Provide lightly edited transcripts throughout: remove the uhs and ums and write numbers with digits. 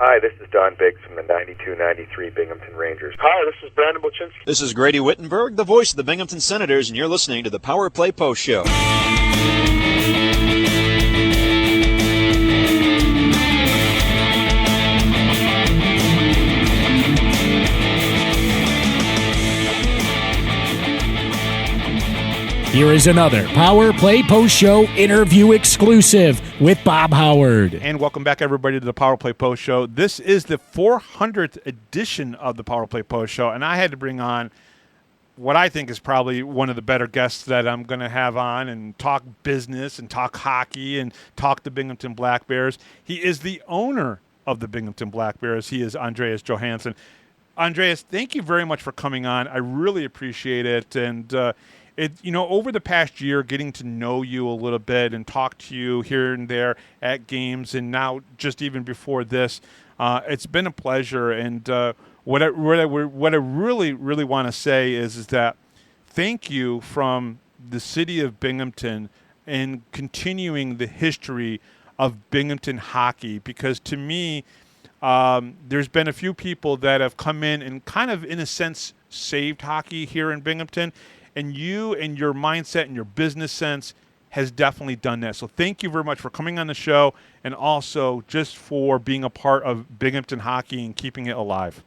Hi, this is Don Biggs from the 92-93 Binghamton Rangers. Hi, this is Brandon Buczynski. This is Grady Wittenberg, the voice of the Binghamton Senators, and you're listening to the Power Play Post Show. Here is another Power Play Post Show interview exclusive with Bob Howard. And welcome back, everybody, to the Power Play Post Show. This is the 400th edition of the Power Play Post Show, and I had to bring on what I think is probably one of the better guests that I'm going to have on and talk business and talk hockey and talk the Binghamton Black Bears. He is the owner of the Binghamton Black Bears. He is Andreas Johansson. Andreas, thank you very much for coming on. I really appreciate it. And over the past year, getting to know you a little bit and talk to you here and there at games, and now just even before this, it's been a pleasure. And what I really, really want to say is that thank you from the city of Binghamton and continuing the history of Binghamton hockey, because to me, there's been a few people that have come in and kind of, in a sense, saved hockey here in Binghamton. And you and your mindset and your business sense has definitely done that. So thank you very much for coming on the show, and also just for being a part of Binghamton hockey and keeping it alive.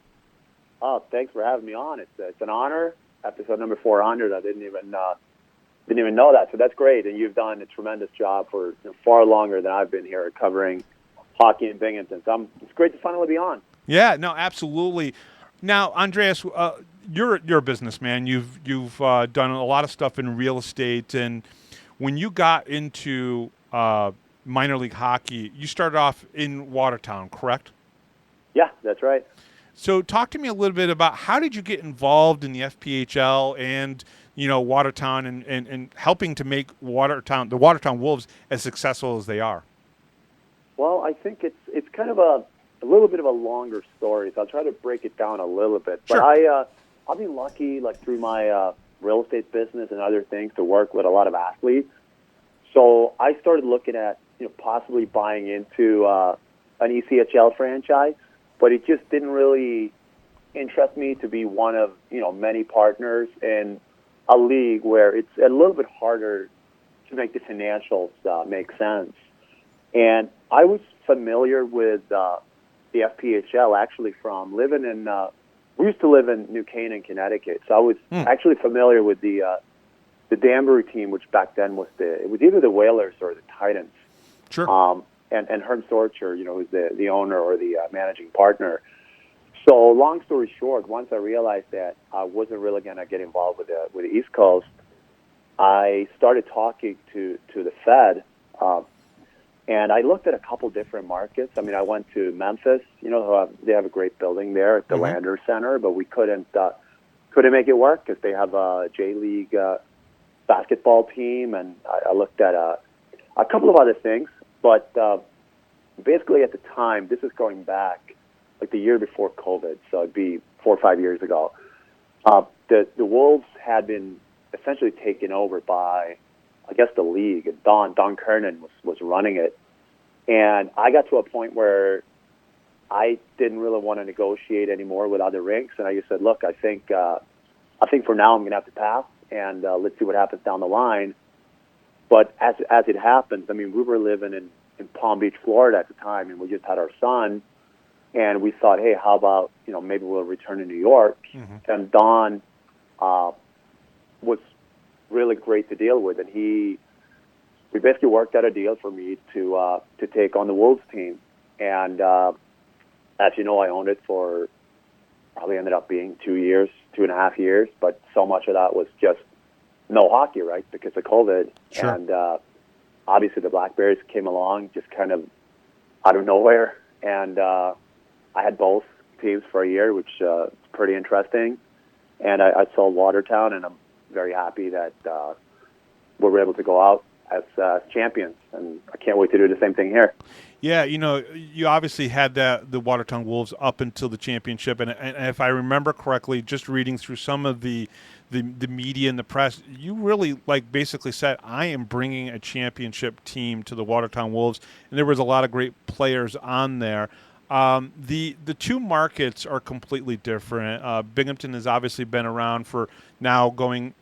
Oh, thanks for having me on. It's an honor. Episode number 400. I didn't even know that. So that's great. And you've done a tremendous job for far longer than I've been here covering hockey in Binghamton. So it's great to finally be on. Yeah, no, absolutely. Now, Andreas, you're a businessman. You've done a lot of stuff in real estate, and when you got into minor league hockey, you started off in Watertown, correct? Yeah, that's right. So, talk to me a little bit about how did you get involved in the FPHL and Watertown and helping to make the Watertown Wolves as successful as they are. Well, I think it's kind of a little bit of a longer story, so I'll try to break it down a little bit. But sure. I've been lucky, through my real estate business and other things, to work with a lot of athletes. So I started looking at possibly buying into an ECHL franchise, but it just didn't really interest me to be one of many partners in a league where it's a little bit harder to make the financials make sense. And I was familiar with the FPHL actually from living in. We used to live in New Canaan, Connecticut, so I was actually familiar with the Danbury team, which back then was either the Whalers or the Titans. Sure. And Herm Sorcher, who's the owner or the managing partner. So long story short, once I realized that I wasn't really going to get involved with the East Coast, I started talking to the Fed. And I looked at a couple different markets. I mean, I went to Memphis. They have a great building there at the Landers Center, but we couldn't make it work because they have a J-League basketball team. And I looked at a couple of other things. But basically at the time, this is going back the year before COVID, so it'd be 4 or 5 years ago. The Wolves had been essentially taken over by, I guess, the league. Don Kernan was running it. And I got to a point where I didn't really want to negotiate anymore with other rinks. And I just said, look, I think for now I'm going to have to pass, and let's see what happens down the line. But as it happens, I mean, we were living in Palm Beach, Florida at the time, and we just had our son. And we thought, hey, how about, maybe we'll return to New York. Mm-hmm. And Don was really great to deal with, and we basically worked out a deal for me to take on the Wolves team. And as you know, I owned it for probably ended up being 2.5 years, but so much of that was just no hockey, right, because of COVID. Sure. And obviously the Black Bears came along just kind of out of nowhere, and I had both teams for a year, which is pretty interesting. And I sold Watertown, and I'm very happy that we were able to go out as champions, and I can't wait to do the same thing here. Yeah, you obviously had the Watertown Wolves up until the championship, and if I remember correctly, just reading through some of the media and the press, you really basically said, I am bringing a championship team to the Watertown Wolves, and there was a lot of great players on there. The two markets are completely different. Binghamton has obviously been around for now going.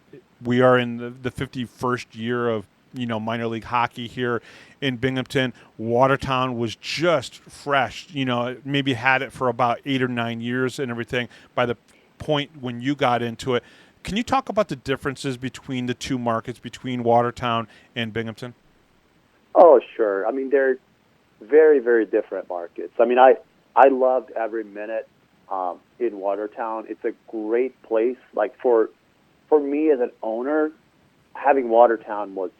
We are in the 51st year of minor league hockey here in Binghamton. Watertown was just fresh. Maybe had it for about 8 or 9 years and everything by the point when you got into it. Can you talk about the differences between the two markets, between Watertown and Binghamton? Oh, sure. I mean, they're very, very different markets. I mean, I loved every minute in Watertown. It's a great place. Like for me as an owner, having Watertown was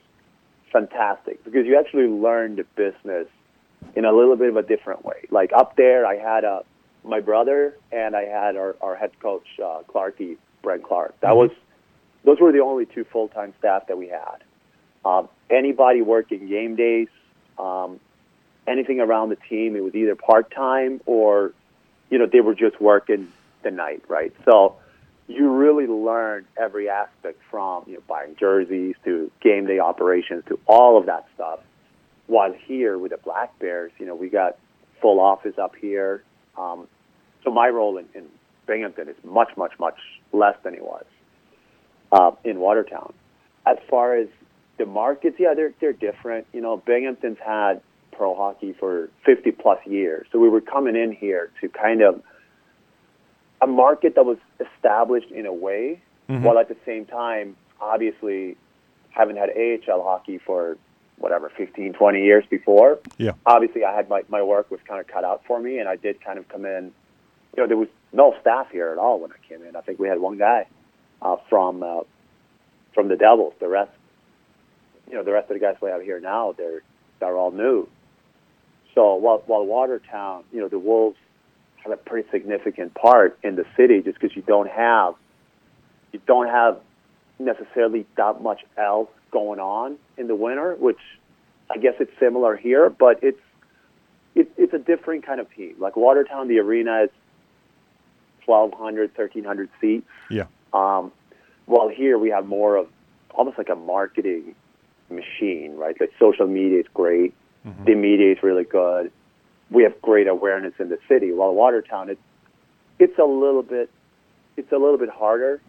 fantastic because you actually learn the business in a little bit of a different way. Like up there, I had my brother and I had our head coach, Brent Clark. Those were the only two full-time staff that we had. Anybody working game days, anything around the team, it was either part-time or, they were just working the night, right? So you really learn every aspect from buying jerseys to game day operations to all of that stuff. While here with the Black Bears, we got full office up here. So my role in Binghamton is much, much, much less than it was in Watertown. As far as the markets, yeah, they're different. Binghamton's had pro hockey for 50 plus years, so we were coming in here to kind of a market that was established in a way, while at the same time, obviously, haven't had AHL hockey for, 15, 20 years before. Yeah. Obviously, I had my work was kind of cut out for me, and I did kind of come in. There was no staff here at all when I came in. I think we had one guy from the Devils. The rest of the guys we have here now, they're all new. So while Watertown, the Wolves have a pretty significant part in the city just because you don't have necessarily that much else going on in the winter, which I guess it's similar here, but it's a different kind of team. Like Watertown, the arena is 1,200, 1,300 seats. Yeah. While here we have more of almost like a marketing machine, right? Like social media is great. The media is really good. We have great awareness in the city. While Watertown, it's a little bit harder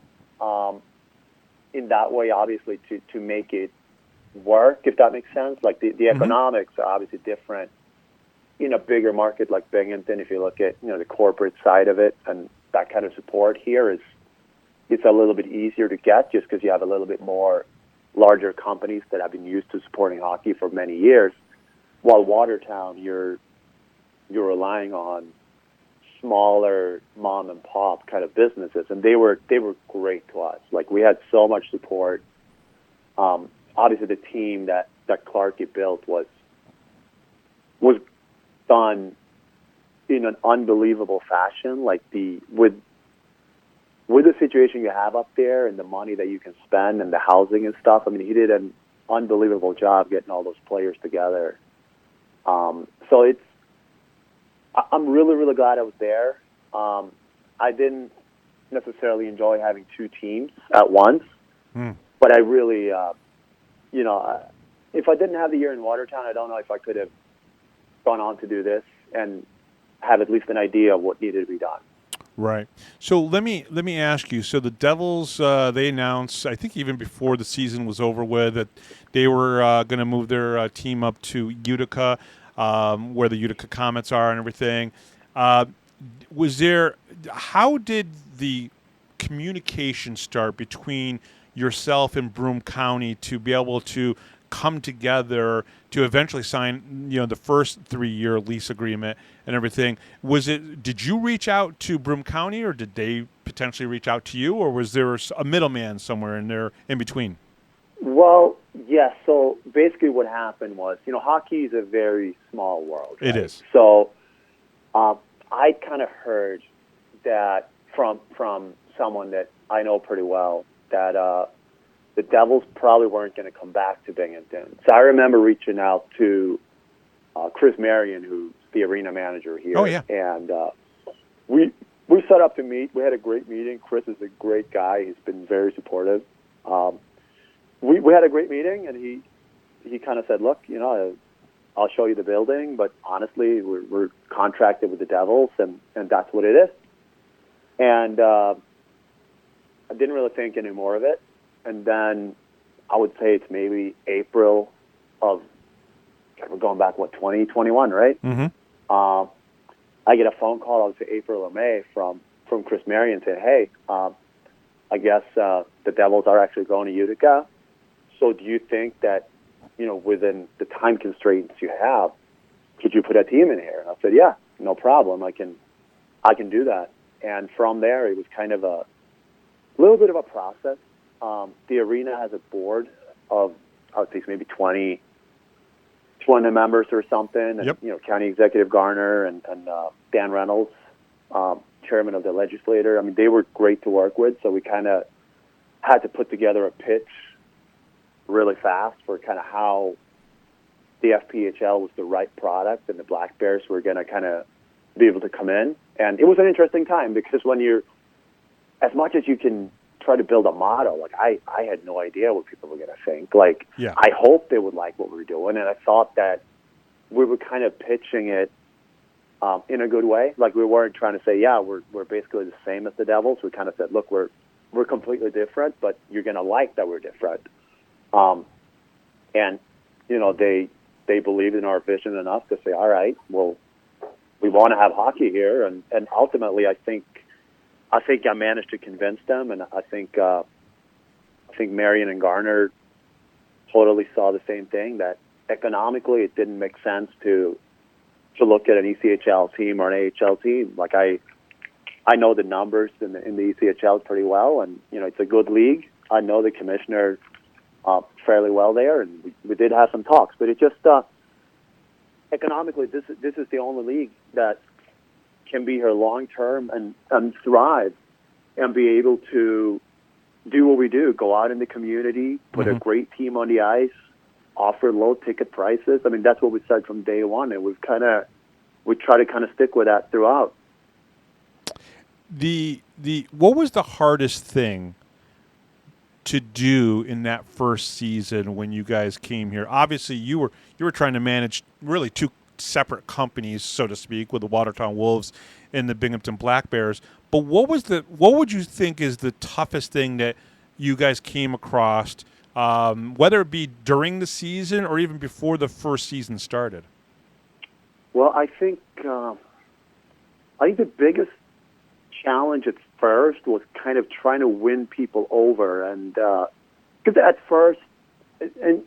in that way, obviously, to make it work, if that makes sense. Like the economics are obviously different in a bigger market like Binghamton. If you look at the corporate side of it, and that kind of support here it's a little bit easier to get just because you have a little bit more larger companies that have been used to supporting hockey for many years. While Watertown, you're relying on smaller mom and pop kind of businesses, and they were great to us. Like we had so much support. Obviously, the team that Clarkie built was done in an unbelievable fashion. Like with the situation you have up there and the money that you can spend and the housing and stuff. I mean, he did an unbelievable job getting all those players together. So I'm really, really glad I was there. I didn't necessarily enjoy having two teams at once, but I really, if I didn't have the year in Watertown, I don't know if I could have gone on to do this and have at least an idea of what needed to be done. Right. So let me ask you. So the Devils, they announced, I think even before the season was over with, that they were going to move their team up to Utica, where the Utica Comets are and everything. How did the communication start between yourself and Broome County to be able to come together to eventually sign, the first 3-year lease agreement and everything? Did you reach out to Broome County, or did they potentially reach out to you, or was there a middleman somewhere in there in between? Well, yes. So basically what happened was, hockey is a very small world. Right? It is. So I kind of heard that from someone that I know pretty well that the Devils probably weren't going to come back to Binghamton. So I remember reaching out to Chris Marion, who's the arena manager here. Oh, yeah. And we set up to meet. We had a great meeting. Chris is a great guy. He's been very supportive. We had a great meeting, and he kind of said, look, I'll show you the building, but honestly, we're contracted with the Devils, and that's what it is. And I didn't really think any more of it. And then I would say it's maybe April of, we're going back, 2021, right? Mm-hmm. I get a phone call, I would say April or May, from Chris Marion saying, hey, I guess the Devils are actually going to Utica. So do you think that, within the time constraints you have, could you put a team in here? And I said, yeah, no problem. I can do that. And from there, it was kind of a little bit of a process. The arena has a board of, I would say maybe 20 members or something. And, yep. County Executive Garner and Dan Reynolds, chairman of the legislature. I mean, they were great to work with. So we kind of had to put together a pitch really fast for kind of how the FPHL was the right product and the Black Bears were going to kind of be able to come in. And it was an interesting time because when you're, as much as you can try to build a model, like I had no idea what people were going to think. Like, yeah. I hoped they would like what we were doing, and I thought that we were kind of pitching it in a good way. Like, we weren't trying to say, yeah, we're basically the same as the Devils. We kind of said, look, we're completely different, but you're going to like that we're different. And they believed in our vision enough to say, all right, well, we want to have hockey here, and ultimately, I think I managed to convince them, and I think Marion and Garner totally saw the same thing, that economically it didn't make sense to look at an ECHL team or an AHL team. Like, I know the numbers in the ECHL pretty well, and it's a good league. I know the commissioner fairly well there, and we did have some talks, but it just economically, this is the only league that can be here long term and thrive and be able to do what we do, go out in the community, put a great team on the ice, offer low ticket prices. I mean, that's what we said from day one, and we try to kind of stick with that throughout. What was the hardest thing to do in that first season when you guys came here? Obviously, you were trying to manage really two separate companies, so to speak, with the Watertown Wolves and the Binghamton Black Bears. But what would you think is the toughest thing that you guys came across, whether it be during the season or even before the first season started? Well, I think the biggest challenge at first was kind of trying to win people over, and because at first, and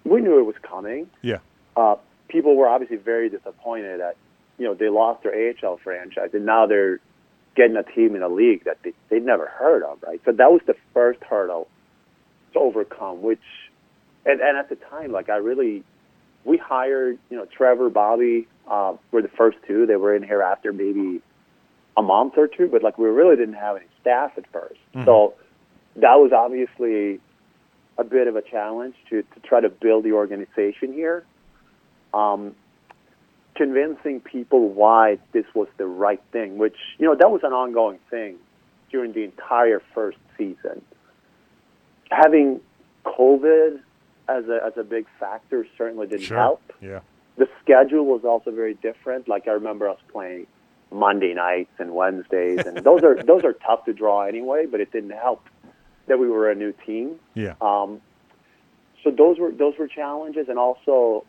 we knew it was coming. Yeah. People were obviously very disappointed that they lost their AHL franchise, and now they're getting a team in a league that they'd never heard of, right? So that was the first hurdle to overcome. Which, and at the time, like, we hired Trevor, Bobby were the first two. They were in here after maybe a month or two, but like, we really didn't have any staff at first. Mm-hmm. So that was obviously a bit of a challenge to try to build the organization here. Convincing people why this was the right thing, which, that was an ongoing thing during the entire first season. Having COVID as a big factor certainly didn't help. Yeah. The schedule was also very different. Like, I remember us playing Monday nights and Wednesdays, and those are tough to draw anyway, but it didn't help that we were a new team. Yeah. So those were challenges, and also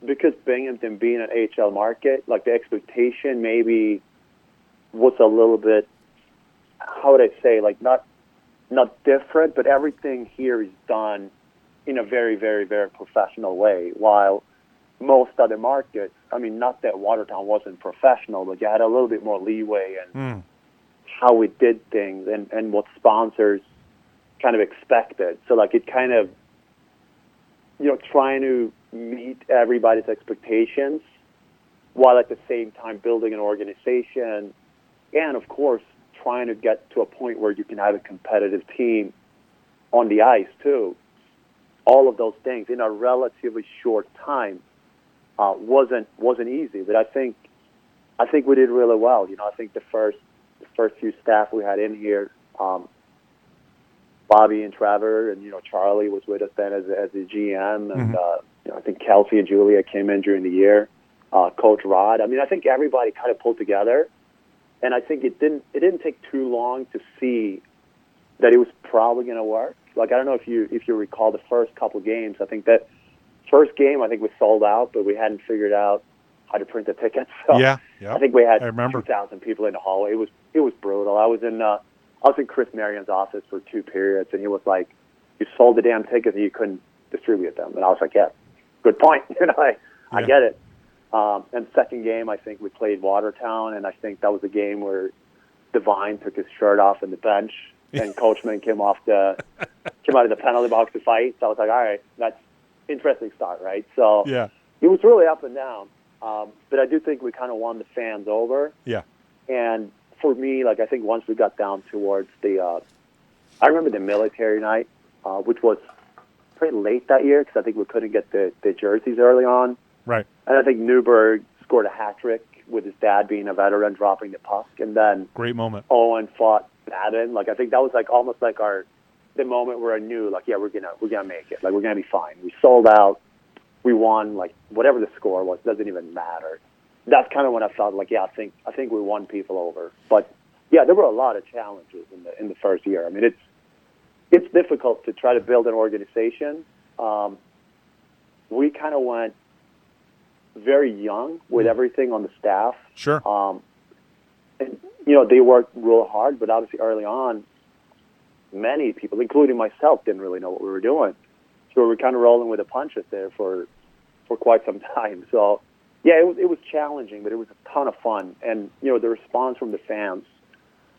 because Binghamton being an AHL market, like, the expectation maybe was a little bit, how would I say, like, not different, but everything here is done in a very, very, very professional way, while most other markets, I mean, not that Watertown wasn't professional, but you had a little bit more leeway in how we did things and what sponsors kind of expected. So, like, it kind of, trying to meet everybody's expectations while at the same time building an organization and, of course, trying to get to a point where you can have a competitive team on the ice, too. All of those things in a relatively short time wasn't easy, but I think we did really well. I think the first few staff we had in here, Bobby and Trevor, and Charlie was with us then as a GM, and I think Kelsey and Julia came in during the year. Coach Rod. I mean, I think everybody kind of pulled together, and I think it didn't take too long to see that it was probably going to work. Like, I don't know if you recall the first couple games. I think that first game was sold out, but we hadn't figured out how to print the tickets. So yeah. I think we had 2,000 people in the hallway. It was brutal. I was in Chris Marion's office for 2 periods, and he was like, "You sold the damn tickets and you couldn't distribute them." And I was like, "Yeah, good point." I get it. And second game, I think we played Watertown, and I think that was a game where Devine took his shirt off on the bench, and Coachman came out of the penalty box to fight. So I was like, all right, that's interesting start, right? So it was really up and down. But I do think we kind of won the fans over. Yeah. And for me, like, I think once we got down towards I remember the military night, which was pretty late that year because I think we couldn't get the jerseys early on. Right. And I think Newberg scored a hat trick with his dad being a veteran, dropping the puck, and then great moment. Owen fought Madden. Like, I think that was like almost like the moment where I knew, like, yeah, we're gonna make it. Like, we're gonna be fine. We sold out. We won. Like, whatever the score was, doesn't even matter. That's kind of when I felt like, yeah, I think we won people over. But yeah, there were a lot of challenges in the first year. I mean, it's difficult to try to build an organization. We kind of went very young with everything on the staff. Sure. And, they worked real hard, but obviously early on, many people, including myself, didn't really know what we were doing. So we were kind of rolling with the punches there for quite some time. So, yeah, it was challenging, but it was a ton of fun. And, the response from the fans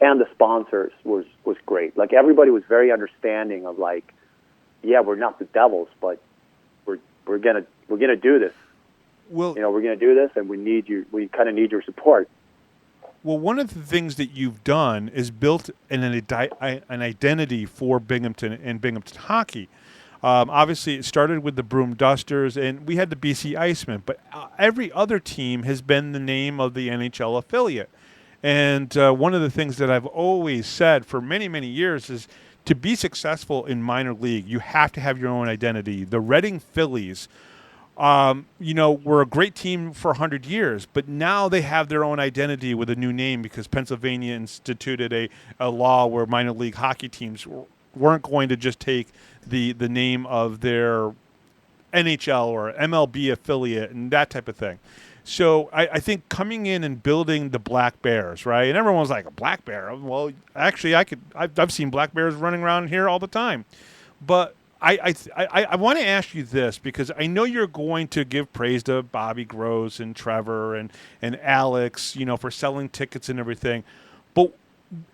and the sponsors was great. Like, everybody was very understanding of, like, yeah, we're not the Devils, but we're gonna do this. Well, we're going to do this, and we kind of need your support. Well, one of the things that you've done is built an identity for Binghamton and Binghamton hockey. Obviously, it started with the Broom Dusters, and we had the BC Icemen, but every other team has been the name of the NHL affiliate. And one of the things that I've always said for many, many years is to be successful in minor league, you have to have your own identity. The Reading Phillies were a great team for 100 years, but now they have their own identity with a new name because Pennsylvania instituted a law where minor league hockey teams weren't going to just take the name of their NHL or MLB affiliate and that type of thing. So I think coming in and building the Black Bears, right? And everyone was like, a Black Bear? Well, actually, I've seen Black Bears running around here all the time. But I want to ask you this because I know you're going to give praise to Bobby Gross and Trevor and Alex, for selling tickets and everything. But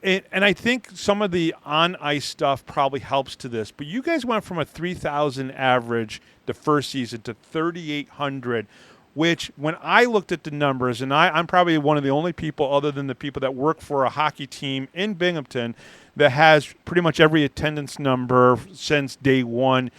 and I think some of the on-ice stuff probably helps to this. But you guys went from a 3,000 average the first season to 3,800, which when I looked at the numbers, and I'm probably one of the only people other than the people that work for a hockey team in Binghamton that has pretty much every attendance number since day one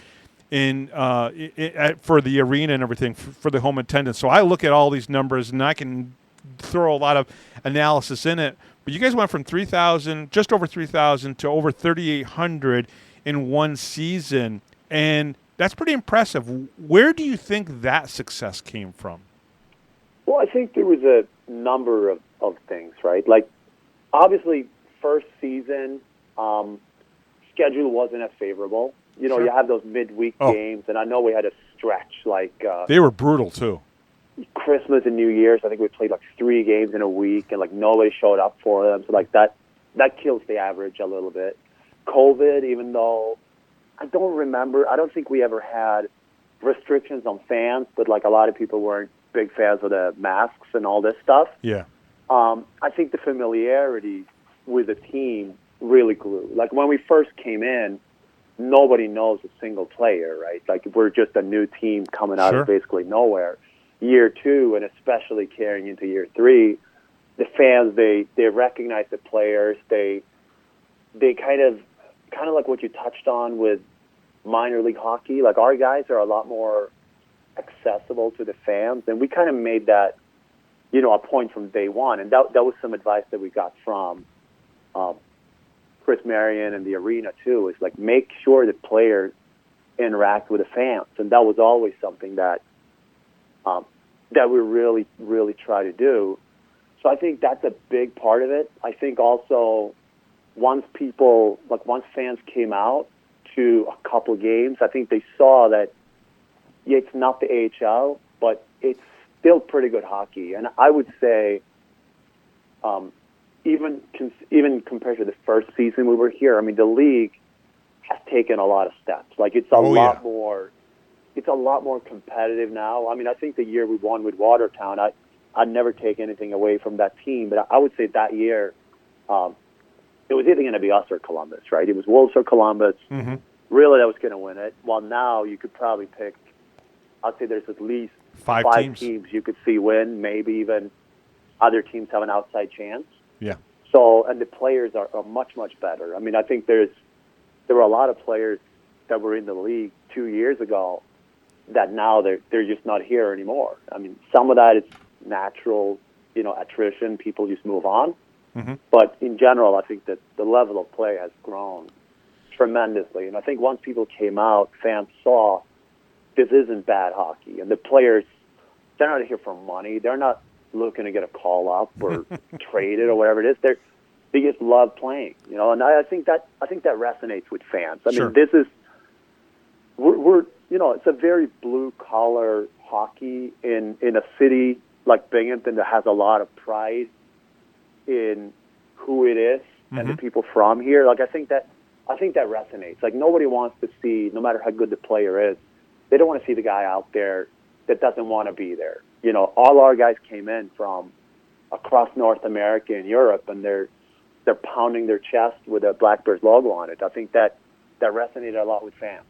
for the arena and everything for the home attendance. So I look at all these numbers and I can throw a lot of analysis in it. But you guys went from 3,000, just over 3,000 to over 3,800 in one season. And that's pretty impressive. Where do you think that success came from? Well, I think there was a number of things, right? Like, obviously, first season, schedule wasn't as favorable. Sure. You have those midweek games, and I know we had a stretch like they were brutal too. Christmas and New Year's. I think we played like 3 games in a week, and like nobody showed up for them. So like that kills the average a little bit. COVID, even though I don't think we ever had restrictions on fans, but like a lot of people weren't big fans of the masks and all this stuff. Yeah. I think the familiarity with the team really grew. Like when we first came in, nobody knows a single player, right? Like we're just a new team coming out of basically nowhere. Year 2, and especially carrying into year 3, the fans, they recognize the players. They kind of like what you touched on with minor league hockey. Like our guys are a lot more accessible to the fans, and we kind of made that, a point from day one. And that was some advice that we got from Chris Marion and the arena too. Is like make sure that players interact with the fans, and that was always something that we really, really try to do. So I think that's a big part of it. I think also once fans came out to a couple games, I think they saw that it's not the AHL, but it's still pretty good hockey. And I would say, even compared to the first season we were here, I mean, the league has taken a lot of steps. Like it's a lot more competitive now. I mean, I think the year we won with Watertown, I'd never take anything away from that team, but I would say that year, it was either going to be us or Columbus, right? It was Wolves or Columbus. Mm-hmm. Really, that was going to win it. While now you could probably pick, I'd say there's at least five teams you could see win, maybe even other teams have an outside chance. Yeah. So, and the players are much, much better. I mean, I think there were a lot of players that were in the league 2 years ago that now they're just not here anymore. I mean, some of that is natural, attrition. People just move on. Mm-hmm. But in general, I think that the level of play has grown tremendously. And I think once people came out, fans saw this isn't bad hockey. And the players, they're not here for money. They're not looking to get a call up or traded or whatever it is. They just love playing, And I think that resonates with fans. I mean, this is we're it's a very blue collar hockey in a city like Binghamton that has a lot of pride in who it is and the people from here. Like I think that resonates. Like nobody wants to see, no matter how good the player is, they don't want to see the guy out there that doesn't want to be there. All our guys came in from across North America and Europe, and they're pounding their chest with a Black Bears logo on it. I think that resonated a lot with fans.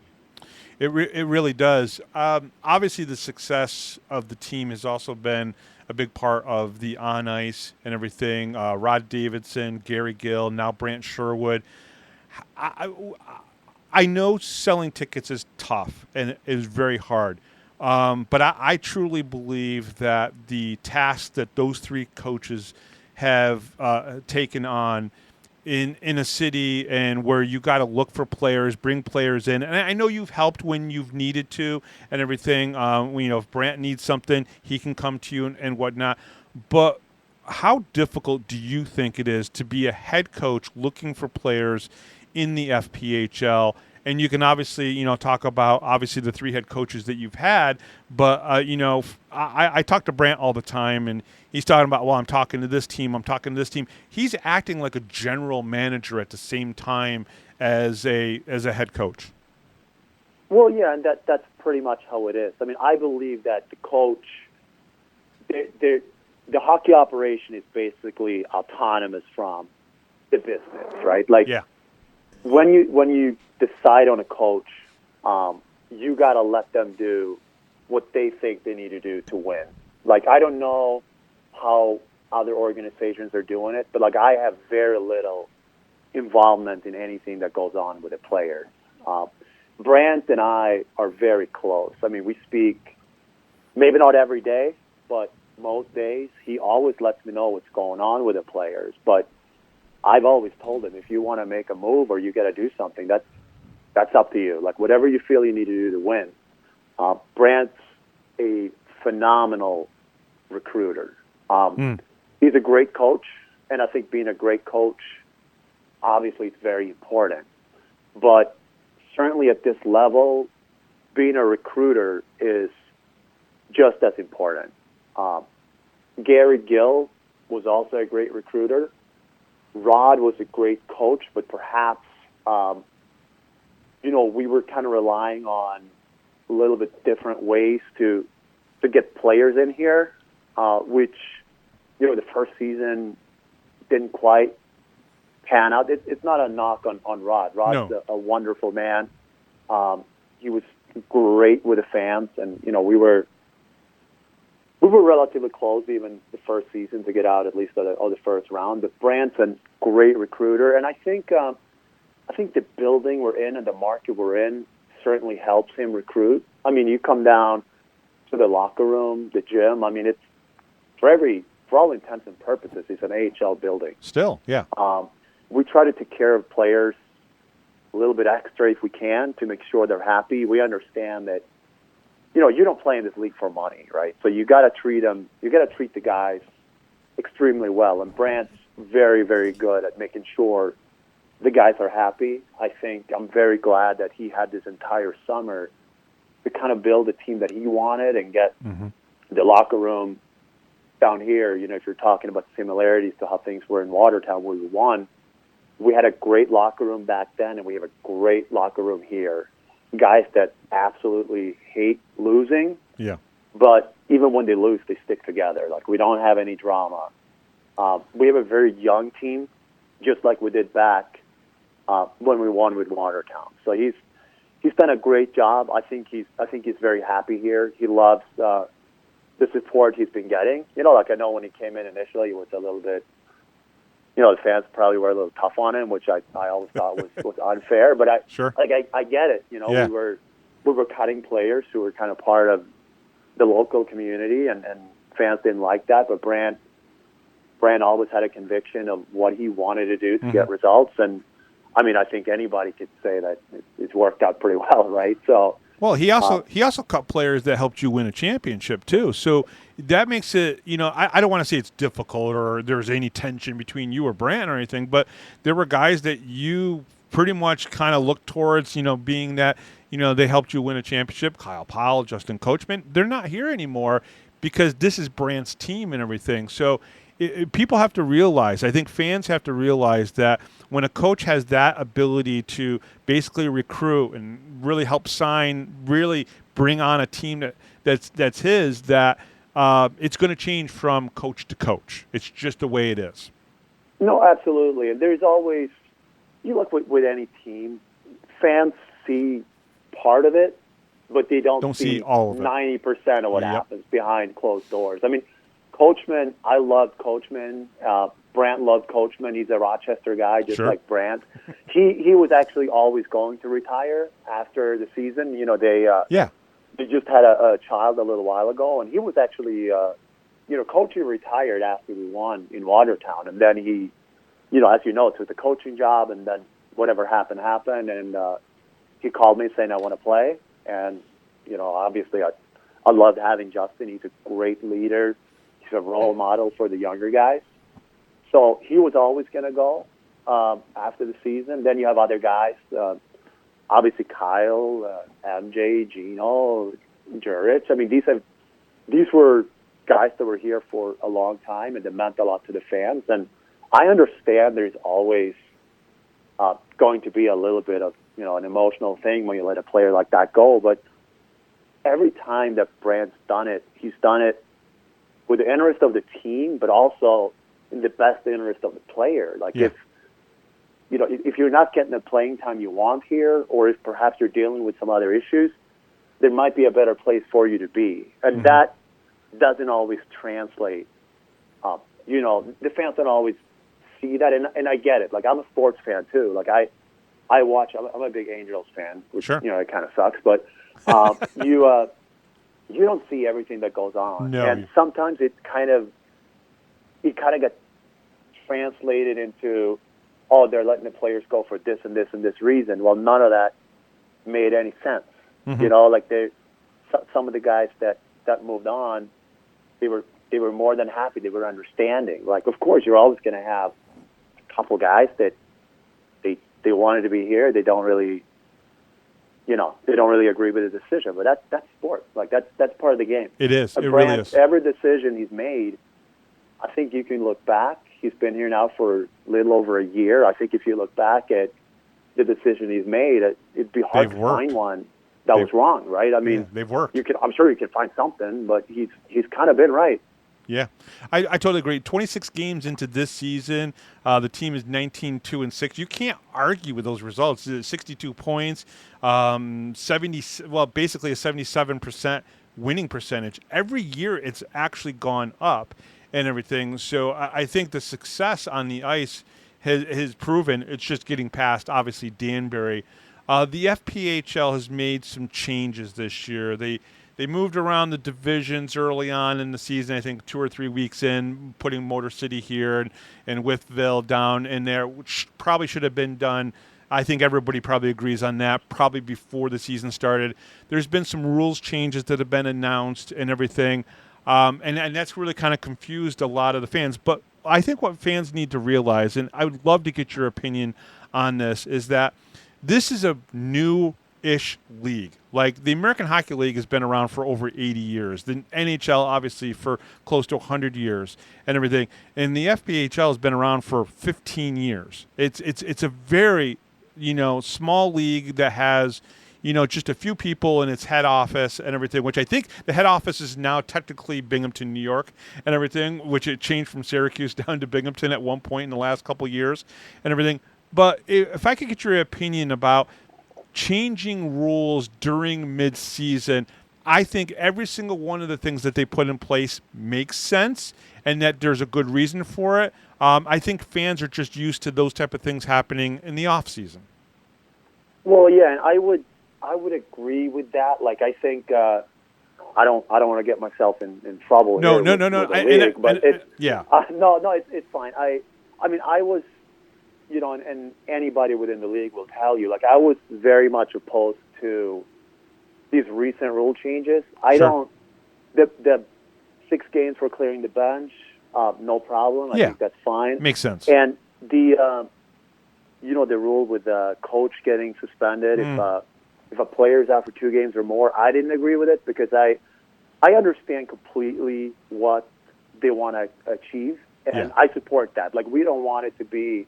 It really does. Obviously, the success of the team has also been a big part of the on ice and everything. Rod Davidson, Gary Gill, now Brant Sherwood. I know selling tickets is tough and it is very hard. But I truly believe that the task that those three coaches have taken on in a city and where you got to look for players, bring players in. And I know you've helped when you've needed to and everything. If Brant needs something, he can come to you and whatnot. But how difficult do you think it is to be a head coach looking for players in the FPHL? And you can obviously, talk about obviously the three head coaches that you've had, but I talk to Brant all the time, and he's talking about, well, I'm talking to this team, He's acting like a general manager at the same time as a head coach. Well, yeah, and that's pretty much how it is. I mean, I believe that the coach, the hockey operation is basically autonomous from the business, right? Like, yeah. When you decide on a coach, you got to let them do what they think they need to do to win. Like, I don't know how other organizations are doing it, but, like, I have very little involvement in anything that goes on with a player. Brant and I are very close. I mean, we speak maybe not every day, but most days. He always lets me know what's going on with the players, but I've always told him, if you want to make a move or you got to do something, that's up to you. Like, whatever you feel you need to do to win. Brant's a phenomenal recruiter. He's a great coach, and I think being a great coach, obviously, it's very important. But certainly at this level, being a recruiter is just as important. Gary Gill was also a great recruiter. Rod was a great coach, but perhaps, we were kind of relying on a little bit different ways to get players in here, which, the first season didn't quite pan out. It's not a knock on Rod. Rod's a wonderful man. He was great with the fans, and, we were relatively close even the first season to get out at least of the first round. But Brant's a great recruiter, and I think the building we're in and the market we're in certainly helps him recruit. I mean, you come down to the locker room, the gym. I mean, it's for all intents and purposes, it's an AHL building. Still, yeah. We try to take care of players a little bit extra if we can to make sure they're happy. We understand that, you don't play in this league for money, right? So you got to treat them. You got to treat the guys extremely well. And Brant's very, very good at making sure the guys are happy. I think I'm very glad that he had this entire summer to kind of build a team that he wanted and get the locker room down here. If you're talking about similarities to how things were in Watertown where we won, we had a great locker room back then, and we have a great locker room here. Guys that absolutely hate losing. Yeah. But even when they lose, they stick together. Like, we don't have any drama. We have a very young team, just like we did back when we won with Watertown. So he's done a great job. I think he's very happy here. He loves the support he's been getting. I know when he came in initially, it was a little bit, the fans probably were a little tough on him, which I always thought was unfair. But I get it. Yeah. we were cutting players who were kind of part of the local community, and fans didn't like that. But Brant always had a conviction of what he wanted to do to get results. And I mean, I think anybody could say that it's worked out pretty well, right? So. Well, he also cut players that helped you win a championship too. So that makes it, I don't want to say it's difficult or there's any tension between you or Brant or anything, but there were guys that you pretty much kind of looked towards, being that, they helped you win a championship. Kyle Powell, Justin Coachman, they're not here anymore because this is Brant's team and everything. So people have to realize, I think fans have to realize that when a coach has that ability to basically recruit and really help sign, really bring on a team that's his, that it's going to change from coach to coach. It's just the way it is. No, absolutely. And there's always, you look with any team, fans see part of it, but they don't see all of it. 90% of what happens behind closed doors. I mean, Coachman, I loved Coachman. Brant loved Coachman. He's a Rochester guy, just like Brant. He was actually always going to retire after the season. They just had a child a little while ago, and he was actually, coaching retired after we won in Watertown, and then he, as you know, took the coaching job, and then whatever happened, and he called me saying I want to play, and obviously I loved having Justin. He's a great leader. He's a role model for the younger guys. So he was always going to go after the season. Then you have other guys, obviously Kyle, MJ, Gino, Jurich. I mean, these were guys that were here for a long time, and they meant a lot to the fans. And I understand there's always going to be a little bit of an emotional thing when you let a player like that go. But every time that Brant's done it, he's done it with the interest of the team, but also in the best interest of the player. Like if you're not getting the playing time you want here, or if perhaps you're dealing with some other issues, there might be a better place for you to be. And that doesn't always translate. The fans don't always see that, and I get it. Like, I'm a sports fan too. Like, I watch. I'm a big Angels fan, which it kind of sucks. But you don't see everything that goes on, and sometimes it kind of gets translated into, they're letting the players go for this and this and this reason. Well, none of that made any sense. Some of the guys that moved on, they were more than happy. They were understanding. Like, of course, you're always going to have a couple guys that they wanted to be here. They don't really, they don't really agree with the decision. But that's sport. Like, that's part of the game. It is. It really is. Every decision he's made, I think you can look back. He's been here now for a little over a year. I think if you look back at the decision he's made, it'd be hard to find one that was wrong, right? I mean, they've worked. I'm sure you can find something, but he's kind of been right. Yeah, I totally agree. 26 games into this season, the team is 19-2-6. You can't argue with those results. 62 points, basically a 77% winning percentage. Every year, it's actually gone up and everything. So I think the success on the ice has proven. It's just getting past, obviously, Danbury. The FPHL has made some changes this year. They moved around the divisions early on in the season, I think 2 or 3 weeks in, putting Motor City here and Wytheville down in there, which probably should have been done I think everybody probably agrees on that, probably before the season started. There's been some rules changes that have been announced and everything, and that's really kind of confused a lot of the fans. But I think what fans need to realize, and I would love to get your opinion on this, is that this is a new-ish league. Like, the American Hockey League has been around for over 80 years. The NHL, obviously, for close to 100 years and everything. And the FPHL has been around for 15 years. It's a very, small league that has, just a few people in its head office and everything, which I think the head office is now technically Binghamton, New York and everything, which it changed from Syracuse down to Binghamton at one point in the last couple of years and everything. But if I could get your opinion about changing rules during mid-season, I think every single one of the things that they put in place makes sense and that there's a good reason for it. I think fans are just used to those type of things happening in the off-season. Well, yeah, and I would agree with that. Like, I think I don't want to get myself in trouble. No. It's fine. I mean, I was, and anybody within the league will tell you, like, I was very much opposed to these recent rule changes. The 6 games for clearing the bench, no problem. I think that's fine. Makes sense. And the the rule with the coach getting suspended if a player is out for 2 games or more, I didn't agree with it because I understand completely what they want to achieve, and I support that. Like, we don't want it to be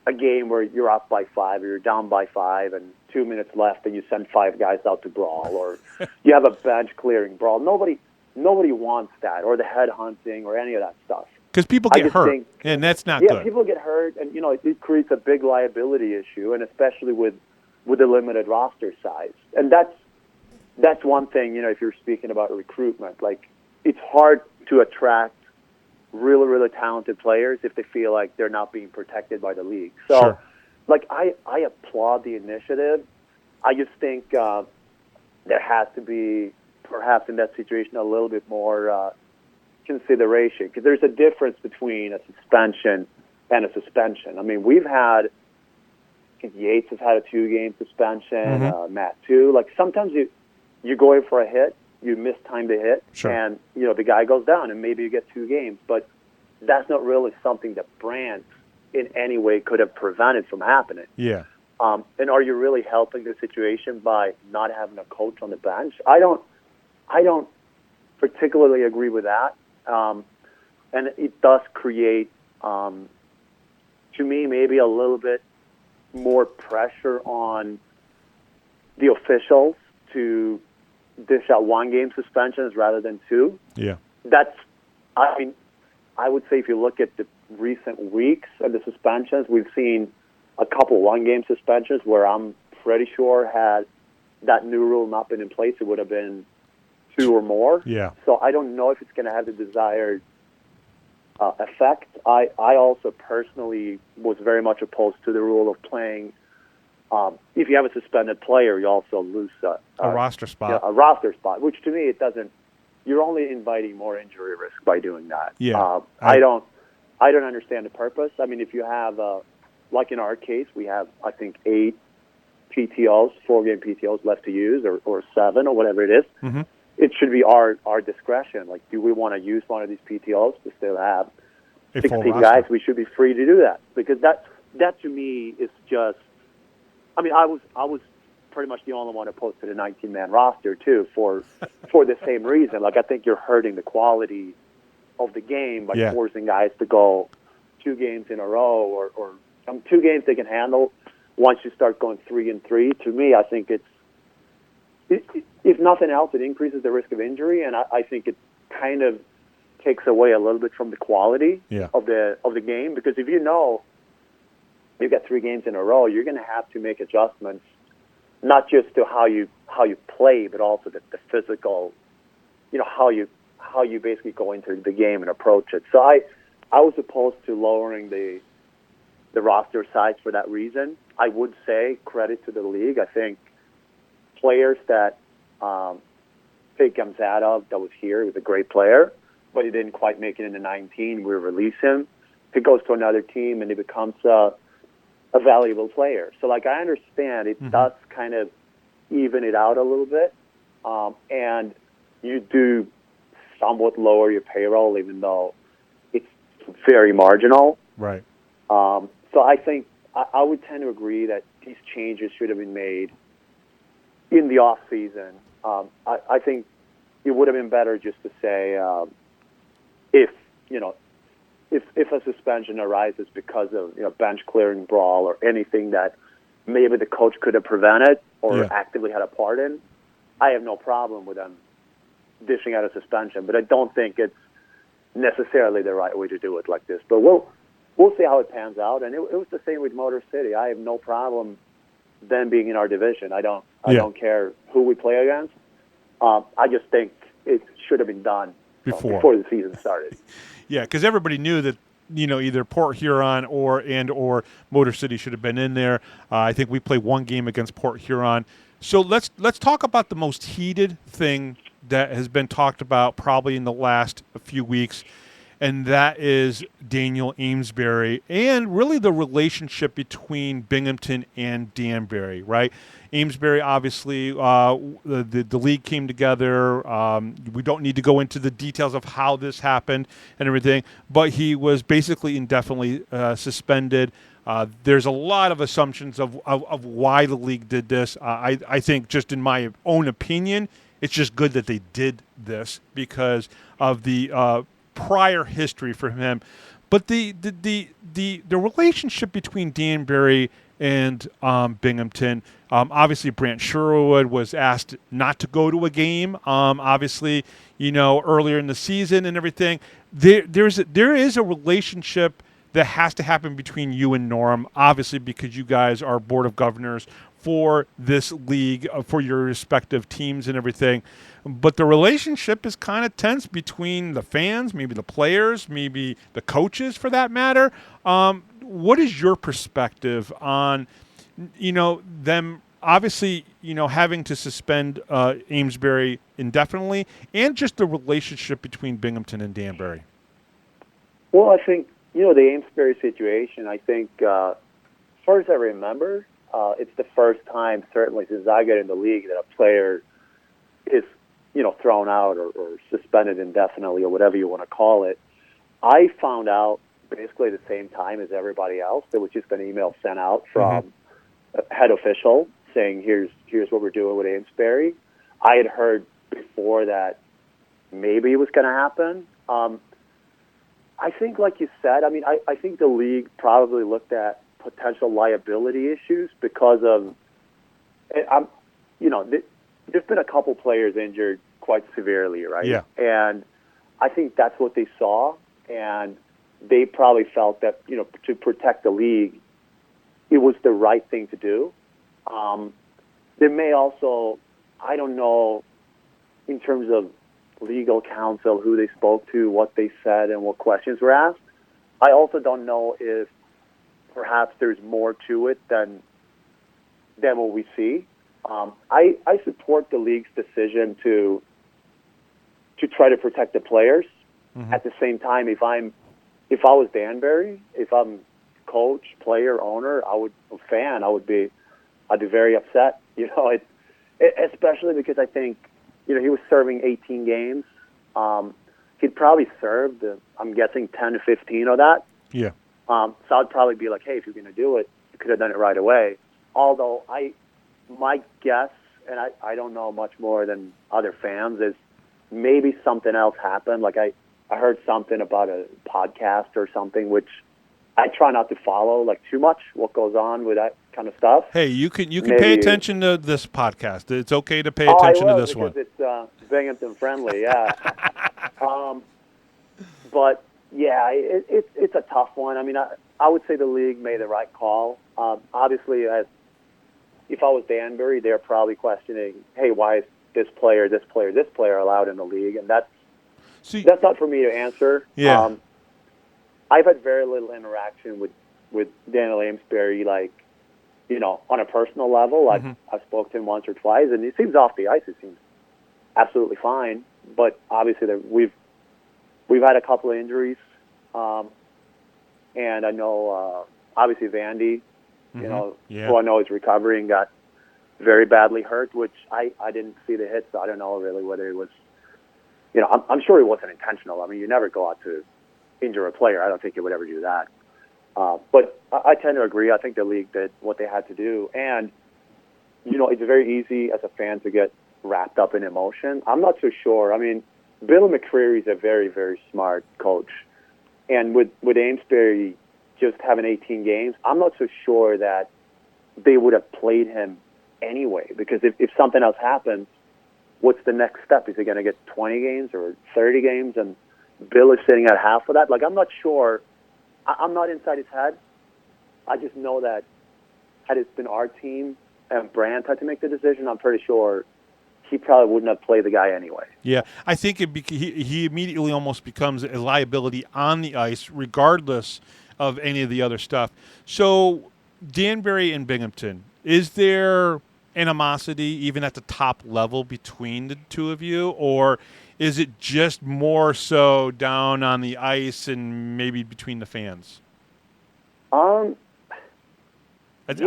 a game where you're up by 5 or you're down by 5 and 2 minutes left and you send 5 guys out to brawl, or you have a bench clearing brawl. Nobody wants that, or the head hunting or any of that stuff. Because people get hurt, and that's not good. Yeah, people get hurt, and it creates a big liability issue, and especially with the limited roster size. And that's one thing, if you're speaking about recruitment. Like, it's hard to attract really, really talented players if they feel like they're not being protected by the league. So, like, I applaud the initiative. I just think there has to be, perhaps in that situation, a little bit more consideration, because there's a difference between a suspension and a suspension. I mean, we've had, I think Yates has had a 2-game suspension, Matt too. Like, sometimes you go in for a hit, you miss time to hit, and the guy goes down, and maybe you get 2 games. But that's not really something that Brant in any way could have prevented from happening. Yeah. And are you really helping the situation by not having a coach on the bench? I don't particularly agree with that. And it does create, to me, maybe a little bit more pressure on the officials to dish out 1-game suspensions rather than 2. Yeah. I would say if you look at the recent weeks of the suspensions, we've seen a couple 1-game suspensions where I'm pretty sure had that new rule not been in place, it would have been 2 or more. Yeah. So I don't know if it's going to have the desired effect. I also personally was very much opposed to the rule of playing. If you have a suspended player, you also lose a roster spot. A roster spot, which to me it doesn't. You're only inviting more injury risk by doing that. Yeah. I don't understand the purpose. I mean, if you have, like in our case, we have, I think, 8 PTOs, 4-game PTOs left to use, or 7, or whatever it is. Mm-hmm. It should be our discretion. Like, do we want to use one of these PTOs to still have 16 guys? We should be free to do that, because that to me is just. I mean, I was pretty much the only one opposed to the 19-man roster too, for the same reason. Like, I think you're hurting the quality of the game by forcing guys to go 2 games in a row, or 2 games they can handle. Once you start going 3 and 3, to me, I think if nothing else, it increases the risk of injury, and I think it kind of takes away a little bit from the quality of the game, because if you've got 3 games in a row, you're going to have to make adjustments, not just to how you play, but also the physical, how you basically go into the game and approach it. So I was opposed to lowering the roster size for that reason. I would say credit to the league. I think players that Pete Gamzatov, that was here, he was a great player, but he didn't quite make it into 19. We release him. If he goes to another team and he becomes a valuable player. So, like, I understand it does kind of even it out a little bit, and you do somewhat lower your payroll, even though it's very marginal. Right. So I think I would tend to agree that these changes should have been made in the off season. I think it would have been better just to say if a suspension arises because of bench clearing brawl or anything that maybe the coach could have prevented or actively had a part in, I have no problem with them dishing out a suspension. But I don't think it's necessarily the right way to do it like this. But we'll see how it pans out. And it was the same with Motor City. I have no problem them being in our division. I don't care who we play against. I just think it should have been done before the season started. Yeah, because everybody knew that either Port Huron or Motor City should have been in there. I think we played one game against Port Huron. So let's talk about the most heated thing that has been talked about probably in the last few weeks, and that is Daniel Amesbury and really the relationship between Binghamton and Danbury, right? Amesbury, obviously, the league came together. We don't need to go into the details of how this happened and everything, but he was basically indefinitely suspended. There's a lot of assumptions of why the league did this. I think, just in my own opinion, it's just good that they did this because of the prior history for him. But the relationship between Danbury and Binghamton, obviously Brant Sherwood was asked not to go to a game. Obviously, earlier in the season and everything. There is a relationship that has to happen between you and Norm, obviously, because you guys are board of governors for this league, for your respective teams and everything. But the relationship is kind of tense between the fans, maybe the players, maybe the coaches for that matter. What is your perspective on, them obviously, having to suspend Amesbury indefinitely, and just the relationship between Binghamton and Danbury? Well, I think, the Amesbury situation, I think, as far as I remember, it's the first time, certainly since I got in the league, that a player is, thrown out or suspended indefinitely or whatever you want to call it. I found out basically the same time as everybody else. There was just an email sent out from a head official saying, here's what we're doing with Amesbury. I had heard before that maybe it was going to happen. I think, like you said, I think the league probably looked at potential liability issues because of, there's been a couple players injured quite severely, right? Yeah. And I think that's what they saw, and they probably felt that, to protect the league, it was the right thing to do. There may also, I don't know, in terms of legal counsel, who they spoke to, what they said, and what questions were asked. I also don't know if perhaps there's more to it than what we see. I support the league's decision to try to protect the players. At the same time, if I was Danbury, if I'm coach, player, owner, I'd be very upset. Especially because I think he was serving 18 games. He'd probably served, I'm guessing, 10 to 15 of that. Yeah. So I'd probably be like, hey, if you're going to do it, you could have done it right away. Although my guess, and I don't know much more than other fans, is maybe something else happened. Like I heard something about a podcast or something, which I try not to follow too much what goes on with that kind of stuff. Hey, you can pay attention to this podcast. It's okay to pay attention to this one. It's Binghamton friendly, yeah. But yeah, it's a tough one. I would say the league made the right call. Obviously, if I was Danbury, they're probably questioning, hey, why is this player allowed in the league? And that's not for me to answer. Yeah. I've had very little interaction with Daniel Amesbury, on a personal level. I've spoken to him once or twice, and he seems off the ice. It seems absolutely fine. But obviously, we've had a couple of injuries, and I know obviously Vandy you know, Yeah. who I know is recovering, got very badly hurt, which I didn't see the hit, so I don't know really whether it was, you know, I'm sure it wasn't intentional. I mean, you never go out to injure a player. I don't think you would ever do that. But I tend to agree. I think the league did what they had to do. And, you know, it's very easy as a fan to get wrapped up in emotion. I'm not so sure. I mean, Bill McCreary is a very, very smart coach. And with Amesbury just having 18 games, I'm not so sure that they would have played him anyway. Because if something else happens, what's the next step? Is he going to get 20 games or 30 games? And Bill is sitting at half of that. Like, I'm not sure. I'm not inside his head. I just know that had it been our team and Brant had to make the decision, I'm pretty sure he probably wouldn't have played the guy anyway. Yeah, I think he immediately almost becomes a liability on the ice, regardless of any of the other stuff. So, Danbury and Binghamton, is there animosity even at the top level between the two of you, or is it just more so down on the ice and maybe between the fans? I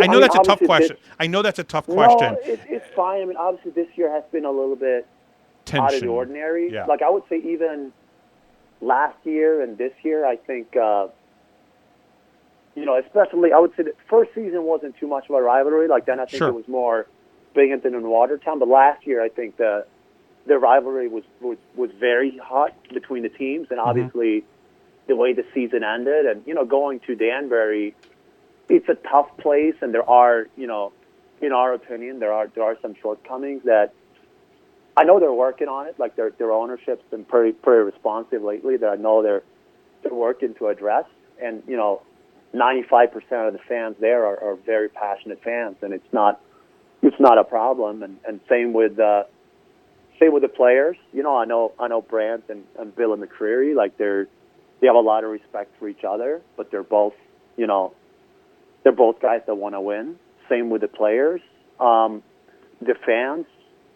know that's a tough question. No, it's fine. I mean, obviously this year has been a little bit out of the ordinary. Yeah. Like, I would say even last year and this year, I think, you know, especially I would say the first season wasn't too much of a rivalry. Like, then I think Sure. it was more Binghamton and Watertown. But last year, I think the rivalry was very hot between the teams. And obviously the way the season ended and, you know, going to Danbury, it's a tough place, and there are, you know, in our opinion, there are some shortcomings that I know they're working on it. Like, their ownership's been pretty responsive lately that I know they're working to address. And, you know, 95% of the fans there are very passionate fans, and it's not a problem. And same with the players. You know, I know Brant and Bill and McCreary, like they have a lot of respect for each other, but they're both, you know, they're both guys that want to win. Same with the players. The fans,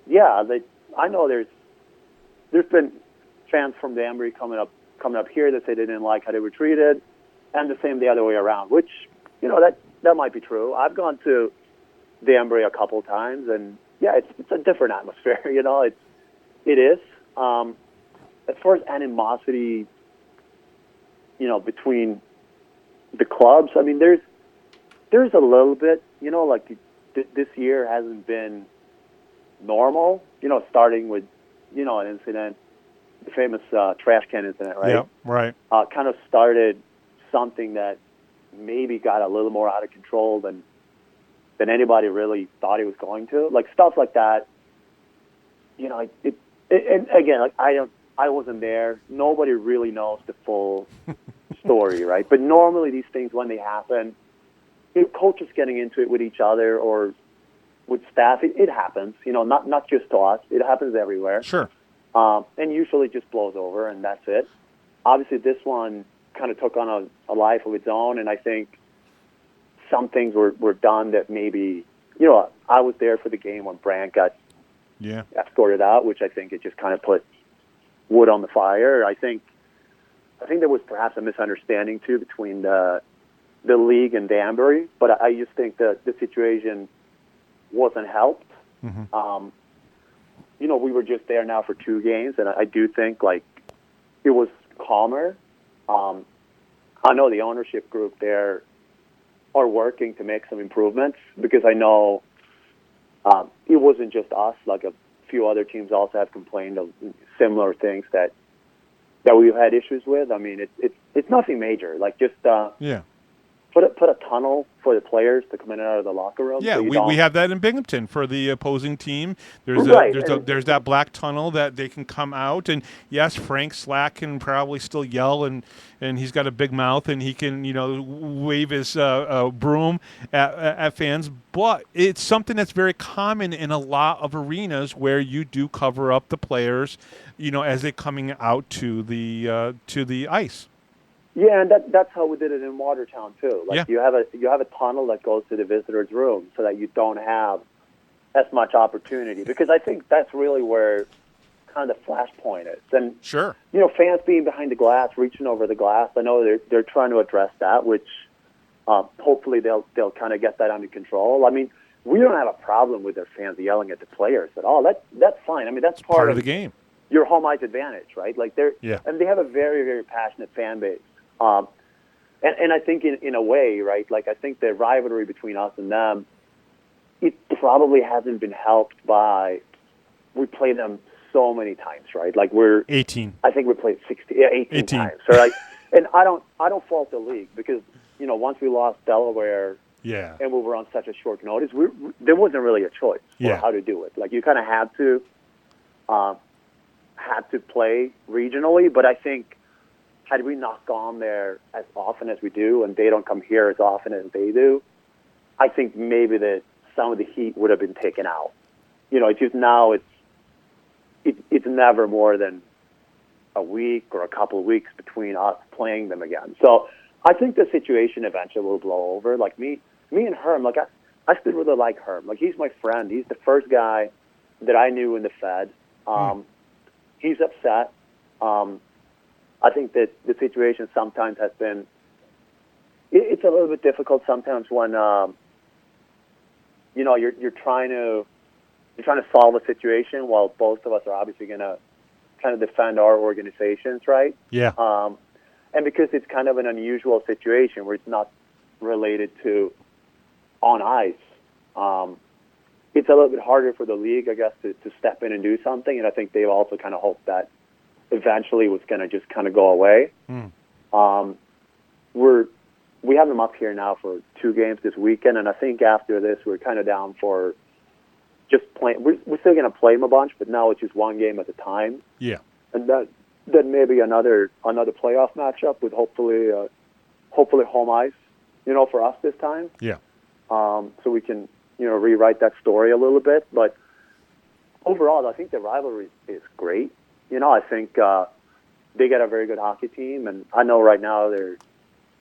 yeah, I know there's been fans from Danbury coming up here that say they didn't like how they were treated, and the same the other way around, which, you know, that might be true. I've gone to Danbury a couple times, and yeah, it's a different atmosphere. You know, it is. As far as animosity, you know, between the clubs, I mean, there's a little bit, you know, like this year hasn't been normal, you know, starting with, you know, an incident, the famous trash can incident, right? Yeah, right. Kind of started something that maybe got a little more out of control than anybody really thought it was going to. Like, stuff like that, you know, and again, like, I wasn't there. Nobody really knows the full story, right? But normally these things, when they happen, if coaches getting into it with each other or with staff, it happens. You know, not just to us. It happens everywhere. Sure. And usually just blows over, and that's it. Obviously, this one kind of took on a life of its own, and I think some things were done that maybe, you know, I was there for the game when Brant got escorted out, which I think it just kind of put wood on the fire. I think there was perhaps a misunderstanding, too, between the league and Danbury, but I just think that the situation wasn't helped. You know, we were just there now for 2 games, and I do think, like, it was calmer. I know the ownership group there are working to make some improvements, because I know it wasn't just us. Like, a few other teams also have complained of similar things that we've had issues with. I mean, it's nothing major. Like, just put a tunnel for the players to come in and out of the locker room. Yeah, so we have that in Binghamton for the opposing team. There's there's that black tunnel that they can come out, and yes, Frank Slack can probably still yell, and he's got a big mouth, and he can, you know, wave his broom at fans. But it's something that's very common in a lot of arenas where you do cover up the players, you know, as they're coming out to the ice. Yeah, and that's how we did it in Watertown too. Like, you have a tunnel that goes to the visitors' room so that you don't have as much opportunity, because I think that's really where kind of the flashpoint is. And sure, you know, fans being behind the glass, reaching over the glass. I know they're trying to address that, which, Hopefully they'll kind of get that under control. I mean, we don't have a problem with their fans yelling at the players at all. That's fine. I mean, that's part of the game. Your home ice advantage, right? Like and they have a very, very passionate fan base. And I think in a way, right? Like I think the rivalry between us and them, it probably hasn't been helped by we play them so many times, right? Like we're 18. I think we played 18 times, right? And I don't fault the league because once we lost Delaware, and we were on such a short notice, there wasn't really a choice for how to do it. Like you kind of had to play regionally, but I think had we not gone there as often as we do, and they don't come here as often as they do, I think maybe that some of the heat would have been taken out. It's just now it's never more than a week or a couple of weeks between us playing them again. So I think the situation eventually will blow over. Like me and Herm, like I still really like Herm. Like he's my friend. He's the first guy that I knew in the Fed. He's upset. I think that the situation sometimes has been. It's a little bit difficult sometimes when you're trying to solve a situation while both of us are obviously going to kind of defend our organizations, right? Yeah. And because it's kind of an unusual situation where it's not related to on ice, it's a little bit harder for the league, I guess, to step in and do something. And I think they've also kind of hoped that eventually was going to just kind of go away. We have them up here now for 2 games this weekend, and I think after this we're kind of down for just playing. We're still going to play them a bunch, but now it's just 1 game at a time. Yeah. And then maybe another playoff matchup with hopefully home ice, for us this time. Yeah. So we can rewrite that story a little bit. But overall, I think the rivalry is great. I think they got a very good hockey team, and I know right now they're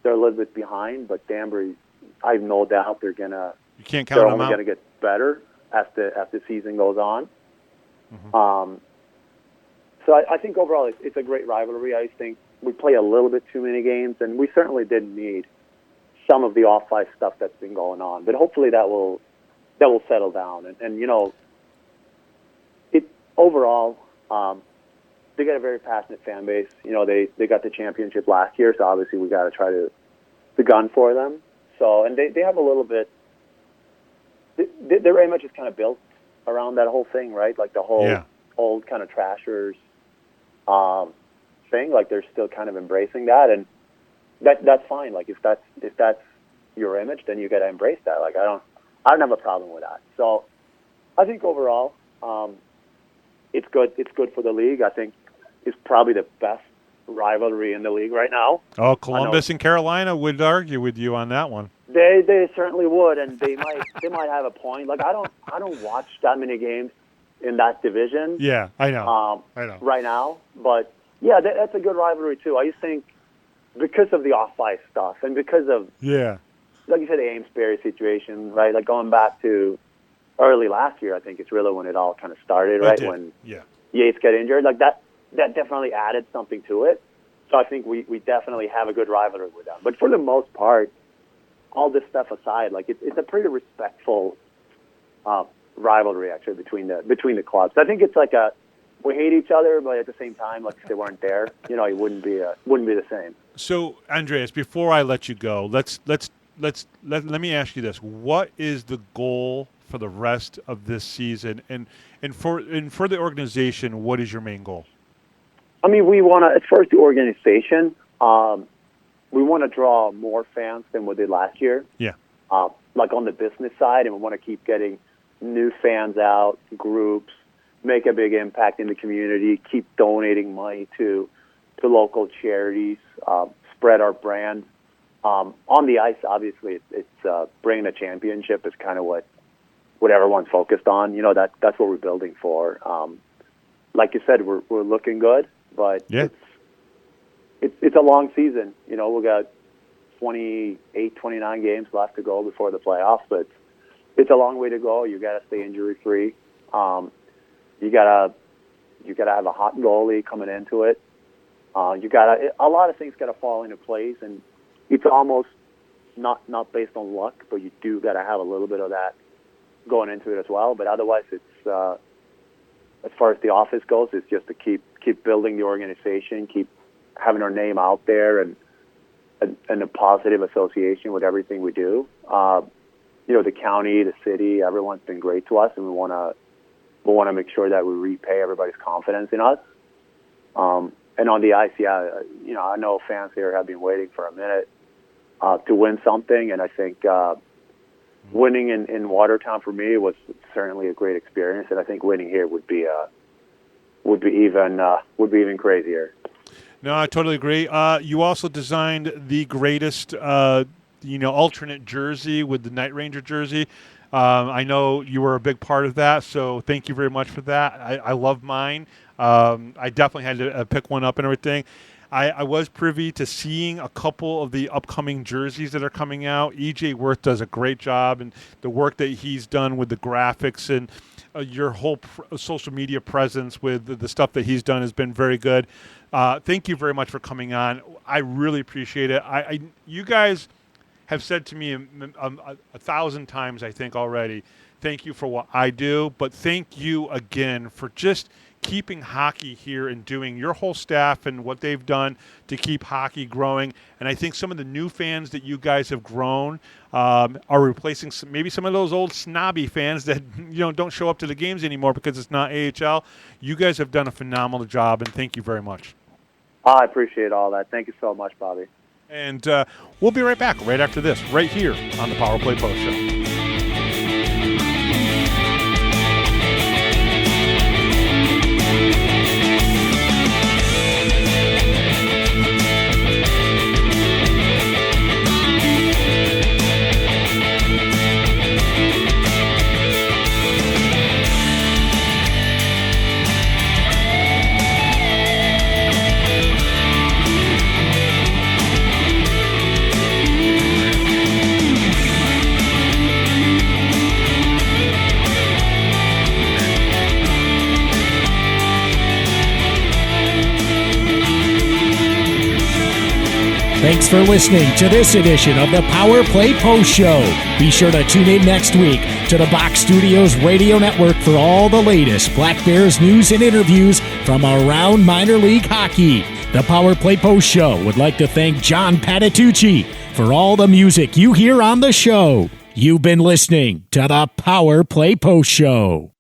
a little bit behind, but Danbury, I have no doubt they're gonna. You can't count them out. They're only gonna get better as the season goes on. So I think overall it's a great rivalry. I think we play a little bit too many games, and we certainly didn't need some of the off-ice stuff that's been going on. But hopefully that will settle down. And it overall. They got a very passionate fan base. They got the championship last year, so obviously we got to try to gun for them. So, and they have a little bit. Their image is kind of built around that whole thing, right? Like the whole old kind of Trashers thing. Like they're still kind of embracing that, and that's fine. Like if that's your image, then you got to embrace that. Like I don't have a problem with that. So, I think overall, it's good. It's good for the league. I think. Is probably the best rivalry in the league right now. Oh, Columbus and Carolina would argue with you on that one. They certainly would, and they might have a point. Like I don't watch that many games in that division. Yeah, I know. Right now, but yeah, that's a good rivalry too. I just think because of the off-ice stuff and because of like you said, the Amesbury situation, right? Like going back to early last year, I think it's really when it all kind of started, right? When Yates got injured, like that definitely added something to it. So I think we definitely have a good rivalry with them. But for the most part, all this stuff aside, like it's a pretty respectful rivalry actually between the clubs. I think it's like we hate each other, but at the same time, like if they weren't there, it wouldn't be the same. So Andreas, before I let you go, let me ask you this: what is the goal for the rest of this season, and for the organization? What is your main goal? I mean, we want to, as far as the organization, we want to draw more fans than we did last year. Yeah. Like on the business side, and we want to keep getting new fans out, groups, make a big impact in the community, keep donating money to local charities, spread our brand. On the ice, obviously, it's bringing a championship is kind of what everyone's focused on. That's what we're building for. Like you said, we're looking good. But it's a long season. We got 28, 29 games left to go before the playoffs. But it's a long way to go. You got to stay injury free. You gotta have a hot goalie coming into it. A lot of things got to fall into place, and it's almost not based on luck, but you do got to have a little bit of that going into it as well. But otherwise, it's as far as the office goes, it's just to keep building the organization, keep having our name out there, and a positive association with everything we do. The county, the city, everyone's been great to us, and we want to make sure that we repay everybody's confidence in us. And on the ice, I know fans here have been waiting for a minute to win something, and I think winning in Watertown for me was certainly a great experience, and I think winning here would be even crazier. No, I totally agree. You also designed the greatest, alternate jersey with the Night Ranger jersey. I know you were a big part of that, so thank you very much for that. I love mine. I definitely had to pick one up and everything. I was privy to seeing a couple of the upcoming jerseys that are coming out. EJ Worth does a great job, and the work that he's done with the graphics and your whole social media presence with the stuff that he's done has been very good. Thank you very much for coming on. I really appreciate it. You guys have said to me 1,000 times, I think already, thank you for what I do, but thank you again for just keeping hockey here and doing your whole staff and what they've done to keep hockey growing. And I think some of the new fans that you guys have grown are replacing maybe some of those old snobby fans that don't show up to the games anymore because it's not AHL. You guys have done a phenomenal job, and thank you very much. I appreciate all that. Thank you so much, Bobby. And we'll be right back right after this, right here on the Power Play Post Show. Thanks for listening to this edition of the Power Play Post Show. Be sure to tune in next week to the Box Studios Radio Network for all the latest Black Bears news and interviews from around minor league hockey. The Power Play Post Show would like to thank John Patitucci for all the music you hear on the show. You've been listening to the Power Play Post Show.